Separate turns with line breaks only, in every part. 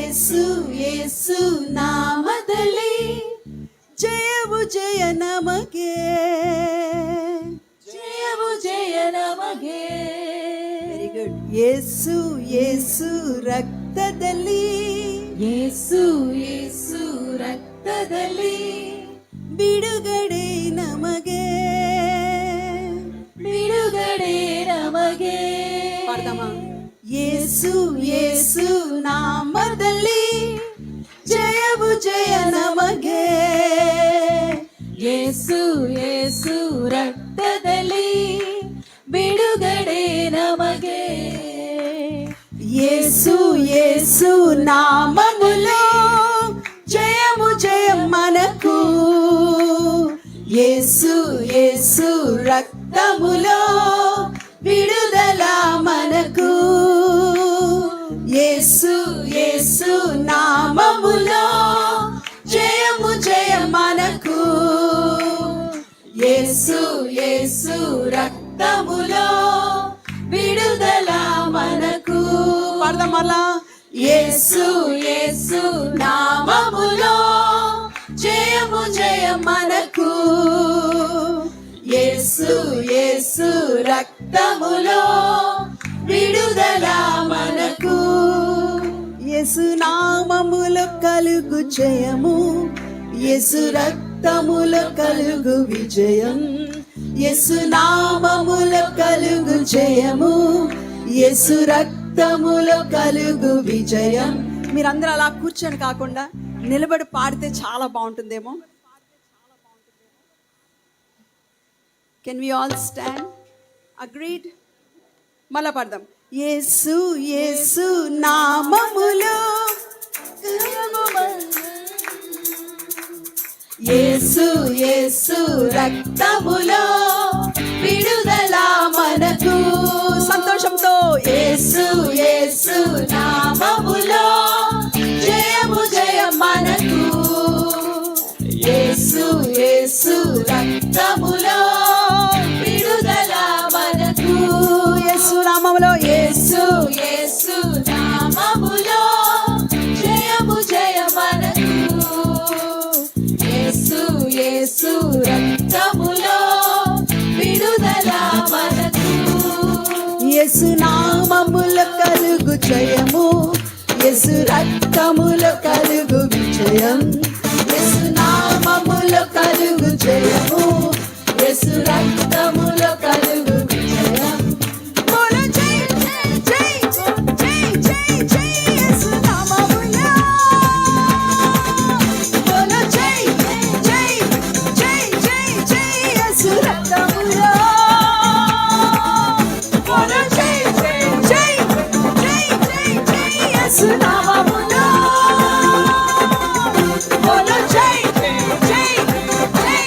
ಯೇಸು ಯೇಸು ನಾಮದಲ್ಲಿ ಜಯವು ಜಯ ನಮಗೆ, ಜಯವು ಜಯ ನಮಗೆ. Very good. ಯೇಸು ಯೇಸು ರಕ್ತದಲ್ಲಿ, ಯೇಸು ಯೇಸು ರಕ್ತದಲ್ಲಿ ಬಿಡುಗಡೆ ನಮಗೆ, ಬಿಡುಗಡೆ ನಮಗೆ. ಪಾಡ್ದಮ್ಮ. ಯೇಸು ಯೇಸು ನಾಮದಲ್ಲಿ ಜಯವು ಜಯ ನಮಗೆ, ಯೇಸು ಯೇಸು ರಕ್ತದಲ್ಲಿ ಬಿಡುಗಡೆ ನಮಗೆ. యేసు యేసు నామములో జయము జయం మనకు, యేసు యేసు రక్తములో విడుదల మనకు. యేసు యేసు నామములో జయము జయం మనకు, యేసు యేసు రక్తములో విడుదల మనకు. పాడదామలా. యేసు యేసు నామములో జయము జయం మనకు, యేసు యేసు రక్తములో విడుదల మనకు. యేసు నామములో కలుగు జయము, యేసు రక్తములో కలుగు విజయం. యేసు నామములో కలుగు జయము, యేసు రక్తములో కలుగు విజయం. మీరందరూ అలా కూర్చొని కాకుండా నిలబడి పాడితే చాలా బాగుంటుందేమో. Can we all stand? Agreed? మళ్ళా పాడదాం. యేసు యేసు నామములో, యేసు యేసు రక్తములో విడుదల మనకు. సంతోషంతో యేసు యేసు నామములో జయము జయం మనకు, యేసు యేసు రక్తములో విడుదల మనకు. యేసు నామములో, యేసు యేసు నామములో జయము జయం మనకు, యేసు యేసు రక్తములో విడుదల మనకు. యేసు నామములో కలుగు జయము, యేసు రక్తములో కలుగు విజయం. యేసు నామములో కలుగు జయము, యేసు రక్తములో కలుగు విజయం. బోలో జై జై జై జై జై యేసు నామములో. బోలో జై జై జై జై జై యేసు రక్తములో. బోలో జై జై జై జై జై జై యేసు నామములో. బోలో జై జై జై జై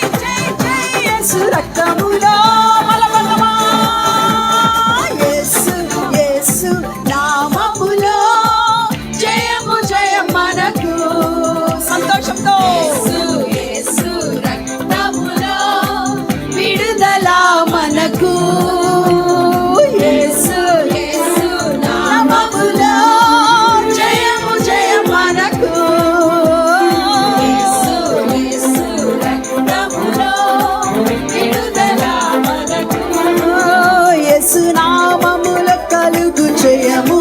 జై యేసు రక్తములో. బలబలమా. యేసు యేసు నామములో జయము జయం మనకు. సంతోషంతో యేసు యేసు రక్తములో విడుదల మనకు, యేసు యేసు నామములో జయము జయం మనకు, యేసు యేసు రక్తములో విడుదల మనకు. యేసు నామములో కలుగు జయము,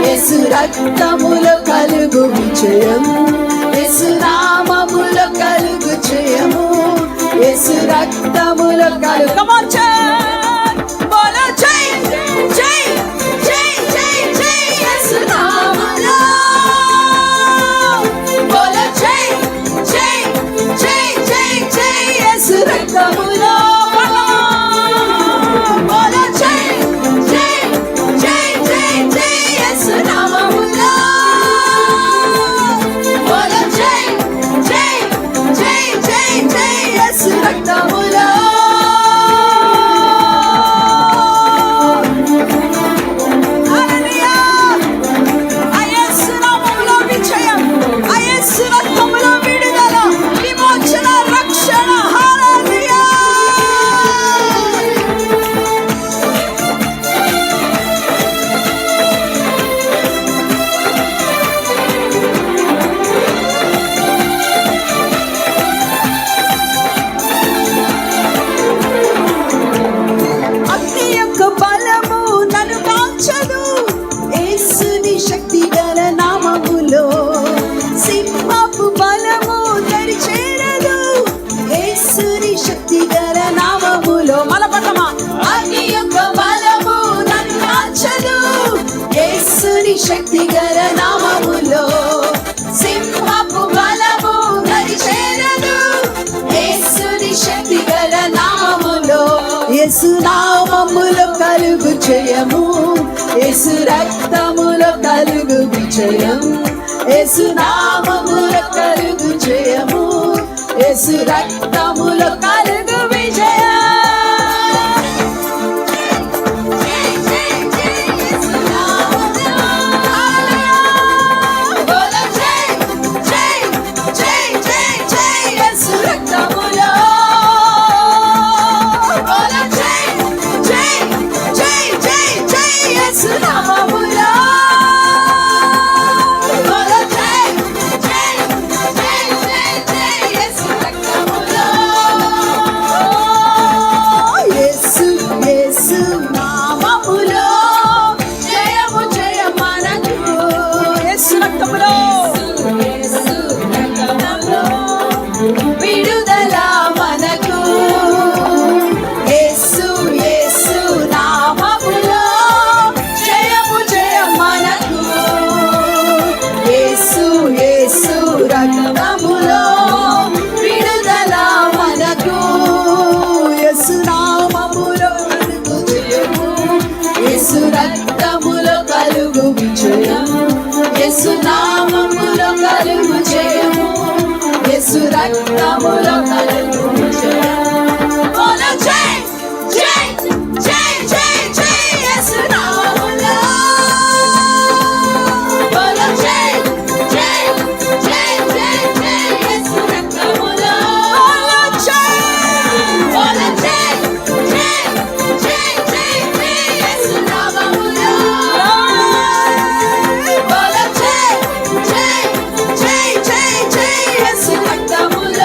యేసు రక్తములో కలుగు విజయం. యేసు నామములో కలుగు జయము, యేసు రక్తములో కలుగు. Come on church, బోలో జై జై జై జై జై యేసు నామములో. బోలో జై జై జై జై జై యేసు రక్తములో. బోలో జై జై జై జై జై యేసు నామములో. బోలో జై జై జై జై జై యేసు రక్తములో. శక్తి గల నామములో సింహపు బలము నడిచేరదు. యేసుని శక్తి గల నామములో యేసు నామములో కలుగు జయము. యేసు రక్తములో కలుగు విజయం. యేసు నామములో కలుగు జయము. యేసు రక్తములో కలుగు విజయం. యేసు నామములో కలుగు జయము. యేసు రక్తములో కలుగు విజయం. బోలో జై జై జై జై జై యేసు నామములో. బోలో జై జై జై జై జై యేసు రక్తములో. బోలో జై బోలో జై జై జై జై జై యేసు నామములో.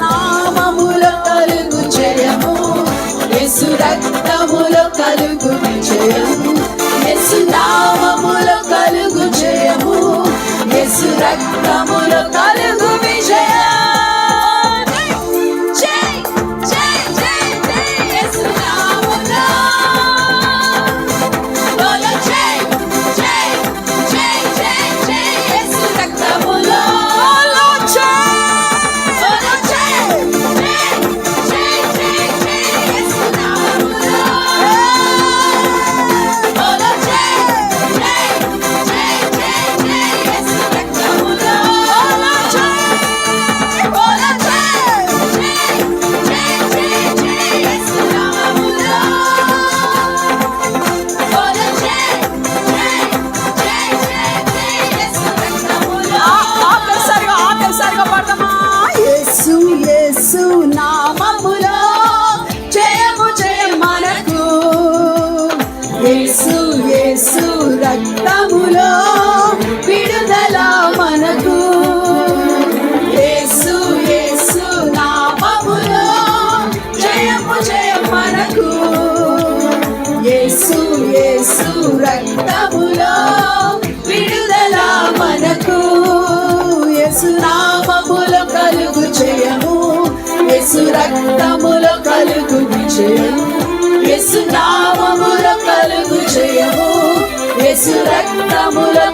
నామములో కలుగు జయము. యేసు రక్తములో కలుగు విజయము. యేసు నామములో కలుగు జయము. యేసు రక్తములో కలుగు విజయం. జై జై జై జై యేసు నామములో. బోలో జై జై జై జై జై యేసు రక్తములో. యేసు నామములో జయము జయం మనకు. యేసు యేసు రక్తములో విడుదల మనకు. యేసు యేసు నామములో జయము జయం మనకు. యేసు యేసు రక్తములో విడుదల మనకు. యేసు నామములో కలుగు జయము. యేసు రక్తములో కలుగు విజయం. యేసు నామములో కలుగు జయము. యేసు రక్తములో